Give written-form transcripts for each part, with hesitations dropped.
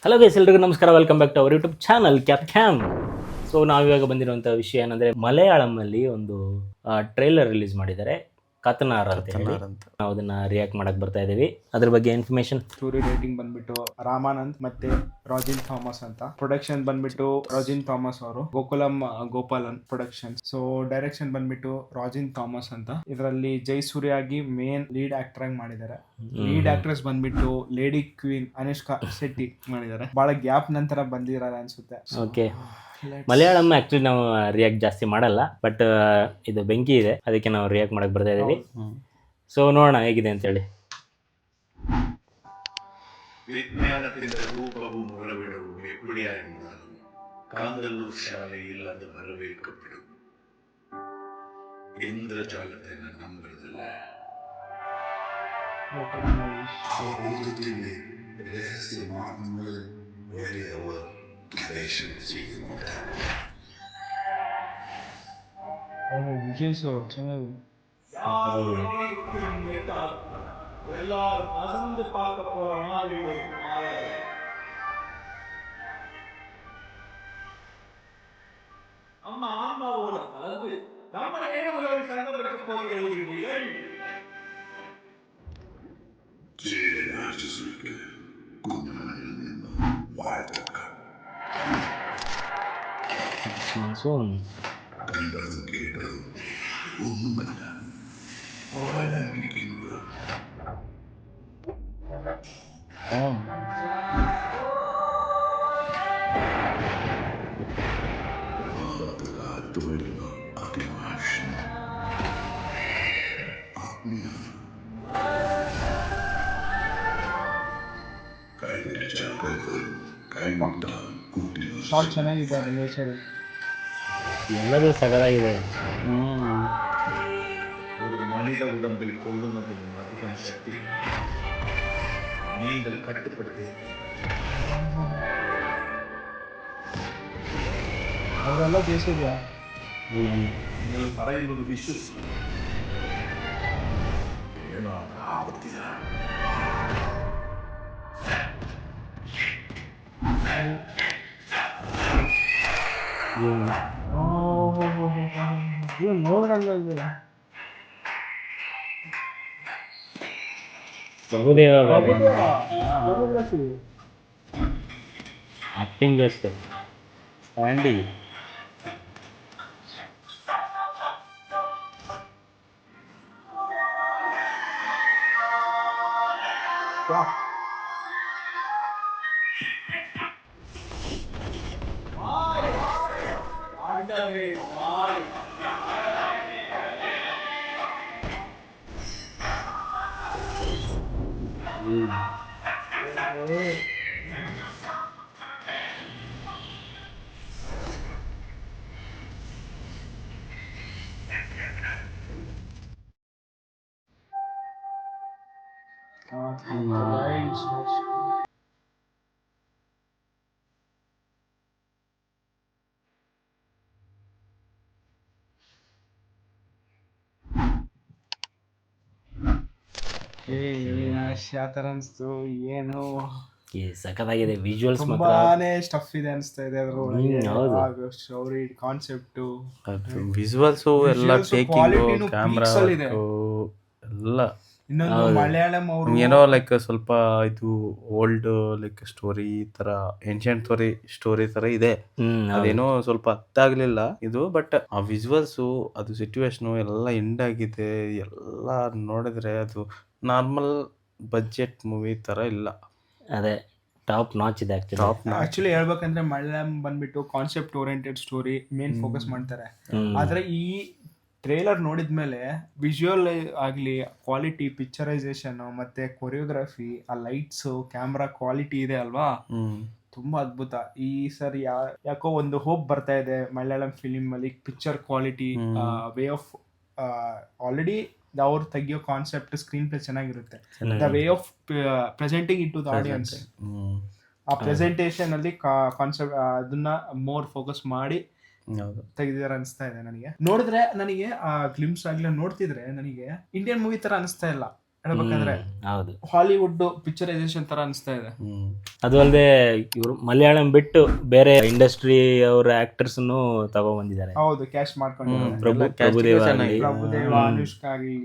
Hello guys, ಎಲ್ರಿಗೂ ನಮಸ್ಕಾರ. Welcome back to our YouTube channel ಕ್ಯಾಮ್. ಸೊ ನಾವಿವಾಗ ಬಂದಿರುವಂಥ ವಿಷಯ ಏನಂದರೆ, ಮಲಯಾಳಂನಲ್ಲಿ ಒಂದು ಟ್ರೈಲರ್ ರಿಲೀಸ್ ಮಾಡಿದ್ದಾರೆ, ಕತನಾರ್ ಅಂತ ಹೇಳಿ. ನಾವು ಅದನ್ನ ರಿಯಾಕ್ಟ್ ಮಾಡಕ್ ಬರ್ತಾ ಇದೀವಿ. ಅದ್ರ ಬಗ್ಗೆ ಇನ್ಫಾರ್ಮೇಶನ್. ಸ್ಟೋರಿ ರೈಟಿಂಗ್ ಬಂದ್ಬಿಟ್ಟು ರಾಮಾನಂದ್ ಮತ್ತೆ ರಾಜಿನ್ ಥಾಮಸ್ ಅಂತ. ಪ್ರೊಡಕ್ಷನ್ ಬಂದ್ಬಿಟ್ಟು ರಾಜಿನ್ ಥಾಮಸ್ ಅವರು, Gokulam Gopalan production. So direction ಬಂದ್ಬಿಟ್ಟು ರಾಜಿನ್ ಥಾಮಸ್ ಅಂತ. ಇದರಲ್ಲಿ ಜೈಸೂರ್ಯ ಆಗಿ ಮೇನ್ ಲೀಡ್ ಆಕ್ಟರ್ ಆಗಿ ಮಾಡಿದ್ದಾರೆ. ಲೀಡ್ ಆಕ್ಟ್ರೆಸ್ ಬಂದ್ಬಿಟ್ಟು ಲೇಡಿ ಕ್ವೀನ್ ಅನುಷ್ಕಾ ಶೆಟ್ಟಿ ಮಾಡಿದ್ದಾರೆ. ಬಹಳ ಗ್ಯಾಪ್ ನಂತರ ಬಂದಿದ್ದಾರೆ ಅನ್ಸುತ್ತೆ. ಓಕೆ, ಮಲಯಾಳಂ ಆಕ್ಚುಲಿ ನಾವು ರಿಯಾಕ್ಟ್ ಜಾಸ್ತಿ ಮಾಡಲ್ಲ, ಬಟ್ ಇದು ಬೆಂಕಿ ಇದೆ, ಅದಕ್ಕೆ ನಾವು ರಿಯಾಕ್ಟ್ ಮಾಡಕ್ ಬರ್ತಾ ಇದೀವಿ. ಸೊ ನೋಡೋಣ ಹೇಗಿದೆ ಅಂತೇಳಿ. ವಿಜ್ಞಾನದಿಂದ ರೂಪವು ಹೊರಬಿಡುವು ಎಪ್ಪಡಿಯಾಗಿರುವುದು ಕಾಂಗಲ್ಲೂ ಶಾಲೆ ಇಲ್ಲದ ಬರಬೇಕು ಬಿಡು ಇಂದ್ರಜಾಲತೆಯನ್ನು ನಂಬಿರಲಿಲ್ಲ. ഓരോരുത്തരുടെ രഹസ്യമാർഗങ്ങൾ വലിയവർ ഗവേഷണം ചെയ്യുന്നുണ്ട്. எல்லாரும் அசந்து பார்க்க போற மாதிரி அம்மா அம்மாவோட அது நம்ம நேரங்களை சந்தர்ப்ப போகிறீர்கள். രാജസുരക്ക് കുഞ്ഞുമണിൽ നിന്ന് വാഴ്ത്തക്കൾ കണ്ടതും കേട്ടതും ഒന്നുമല്ല വരാനിരിക്കുന്നത്. കാത്തു വരുന്ന അതിഭാഷൻ ಶಾರ್ಟ್ ಚೆನ್ನಾಗಿದ್ದಾರೆ ನೇಚರ್. ಎಲ್ಲದೂ ಸಗದಾಗಿದೆ. ஒரு மனித உடம்பில் கொள்ளுന്നതിന് அதிகம் ശക്തി நீங்கள் கட்டுப்படுத்தி ಅವರೆಲ್ಲ ದೇಶದ್ಯಾ നിങ്ങൾ പറയുന്നത് വിശ്വസിക്കും. ഏതാണ് ആപത്തില്ല. ಬಹುದೇವ ಆಕ್ಟಿಂಗ್ ಅಷ್ಟೇ ಸ್ಟ್ಯಾಂಡಿ. ಆ ಥರ ಅನಿಸ್ತು. ಏನು ಸಖತ್ತಾಗಿದೆ. ವಿಜುವಲ್ಸ್ ತುಂಬಾನೇ ಸ್ಟಫ್ ಇದೆ ಅನಿಸ್ತಾ ಇದೆ ಅದ್ರೊಳಗೆ. ಸ್ಟೋರಿ ಕಾನ್ಸೆಪ್ಟ್, ವಿಜುವಲ್ಸ್ ಎಲ್ಲ, ಟೇಕಿಂಗ್, ಕ್ಯಾಮ್ರಾ ಎಲ್ಲ. ಇನ್ನೊಂದು ಮಲಯಾಳಂ ಅವರು ಏನೋ ಲೈಕ್ ಸ್ವಲ್ಪ ಇದು ಓಲ್ಡ್ ಲೈಕ್ ಸ್ಟೋರಿ ತರ, ಏನ್ಷಿಯಂಟ್ ಸ್ಟೋರಿ ತರ ಇದೆ. ಅದೇನೋ ಸ್ವಲ್ಪ ಅರ್ಥ ಆಗ್ಲಿಲ್ಲ ಇದು, ಬಟ್ ಆ ವಿಜುವಲ್ಸ್, ಅದು ಸಿಚುವೇಶನ್ ಎಲ್ಲ ಎಂಡ್ ಆಗಿದೆ. ಎಲ್ಲ ನೋಡಿದ್ರೆ ಅದು ನಾರ್ಮಲ್ ಬಜೆಟ್ ಮೂವಿ ತರ ಇಲ್ಲ. ಅದೇ ಟಾಪ್ ನಾಚ್ ಇದೆ ಆಕ್ಚುಲಿ ಹೇಳ್ಬೇಕಂದ್ರೆ ಮಲಯಾಳಂ ಬಂದ್ಬಿಟ್ಟು concept oriented story main focus ಮಾಡ್ತಾರೆ. ಆದ್ರೆ ಈ ಟ್ರೇಲರ್ ನೋಡಿದ್ಮೇಲೆ ವಿಜುವಲ್ ಆಗಲಿ, ಕ್ವಾಲಿಟಿ, ಪಿಕ್ಚರೈಸೇಷನ್ ಮತ್ತೆ ಕೊರಿಯೋಗ್ರಫಿ, ಆ ಲೈಟ್ಸ್, ಕ್ಯಾಮ್ರಾ ಕ್ವಾಲಿಟಿ ಇದೆ ಅಲ್ವಾ, ತುಂಬಾ ಅದ್ಭುತ. ಈ ಸರಿ ಯಾಕೋ ಒಂದು ಹೋಪ್ ಬರ್ತಾ ಇದೆ ಮಲಯಾಳಂ ಫಿಲಿಂ ಅಲ್ಲಿ. Picture quality, way of already ಅವ್ರು ತೆಗಿಯೋ ಕಾನ್ಸೆಪ್ಟ್, ಸ್ಕ್ರೀನ್ ಪ್ಲೇ ಚೆನ್ನಾಗಿರುತ್ತೆ. The way of presenting it to the audience, ಆ ಪ್ರೆಸೆಂಟೇಷನ್ ಅಲ್ಲಿ ಕಾನ್ಸೆಪ್ಟ್ ಅದನ್ನ ಮೋರ್ ಫೋಕಸ್ ಮಾಡಿ ತೆಗೆದಿದ್ದಾರೆ ಅನಿಸ್ತಾ ಇದೆ ನನಗೆ. ನೋಡಿದ್ರೆ ನನಗೆ ಆ ಗ್ಲಿಮ್ಸ್ ಆಗ್ಲಿ ನೋಡ್ತಿದ್ರೆ ನನಗೆ ಇಂಡಿಯನ್ ಮೂವಿ ತರ ಅನಿಸ್ತಾ ಇಲ್ಲ. ಹೇಳ್ಬೇಕಂದ್ರೆ ಹೌದು. ಹಾಲಿವುಡ್ ಪಿಕ್ಚರೈಸೇಷನ್ ತರ ಅನಿಸ್ತಾ ಇದೆ. ಅದು ಅಲ್ಲದೆ ಇವರು ಮಲಯಾಳಂ ಬಿಟ್ಟು ಬೇರೆ ಇಂಡಸ್ಟ್ರಿ ಅವರ ಆಕ್ಟರ್ಸ್ ತಗೊಂಡ್ಬಂದಿದ್ದಾರೆ. ಹೌದು, ಕ್ಯಾಶ್ ಮಾಡ್ಕೊಂಡಿದ್ದಾರೆ. ಪ್ರಭುದೇವ ಆಗಲಿ, ಪ್ರಭುದೇವ, ಅನುಷ್ಕಾ ಆಗಲಿ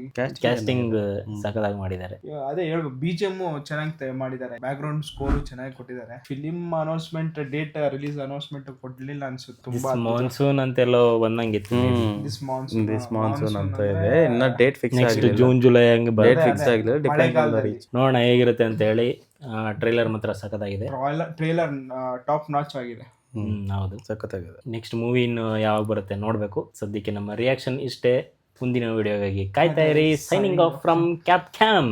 ಕ್ಯಾಸ್ಟಿಂಗ್ ಸಖತ್ತಾಗಿ ಮಾಡಿದ್ದಾರೆ. ಅದೇ ಹೇಳ್ಬೇಕು, BGM ಚೆನ್ನಾಗಿ ಮಾಡಿದ್ದಾರೆ, ಬ್ಯಾಕ್ ಗ್ರೌಂಡ್ ಸ್ಕೋರ್ ಚೆನ್ನಾಗಿ ಕೊಟ್ಟಿದ್ದಾರೆ. Film announcement date, release announcement ಕೊಡ್ಲಿಲ್ಲ ಅನ್ಸುತ್ತೆ. ತುಂಬಾ ಮಾನ್ಸೂನ್ ಅಂತೆಲ್ಲೋ ಬಂದಂಗಿತ್ತು. ದಿಸ್ ಮಾನ್ಸೂನ್ ಅಂತ ಇದೆ, ಇನ್ನ ಡೇಟ್ ಫಿಕ್ಸ್ ನೆಕ್ಸ್ಟ್ ಆಗಿಲ್ಲ. ಜೂನ್ ಜುಲೈ ಹಂಗೆ ಡೇಟ್ ಫಿಕ್ಸ್ ಆಗಿಲ್ಲ, ಡಿಪೆಂಡ್ ಆನ್ ದ ರೀಚ್. ನೋಡೋಣ ಹೇಗಿರುತ್ತೆ ಅಂತ ಹೇಳಿ. ಟ್ರೈಲರ್ ಮಾತ್ರ ಸಖತ್ತಾಗಿದೆ. ಟ್ರೇಲರ್ ಟಾಪ್ ನಾಚ್ ಆಗಿದೆ. ಹೌದು, ಸಖತ್ತಾಗಿದೆ. ನೆಕ್ಸ್ಟ್ ಮೂವಿ ಇನ್ನು ಯಾವಾಗ ಬರುತ್ತೆ ನೋಡ್ಬೇಕು. ಸದ್ಯಕ್ಕೆ ನಮ್ಮ ರಿಯಾಕ್ಷನ್ ಇಷ್ಟೇ. ಮುಂದಿನ ವಿಡಿಯೋಗಾಗಿ ಕಾಯ್ತಾ ಇರಿ. Signing off from cap cam.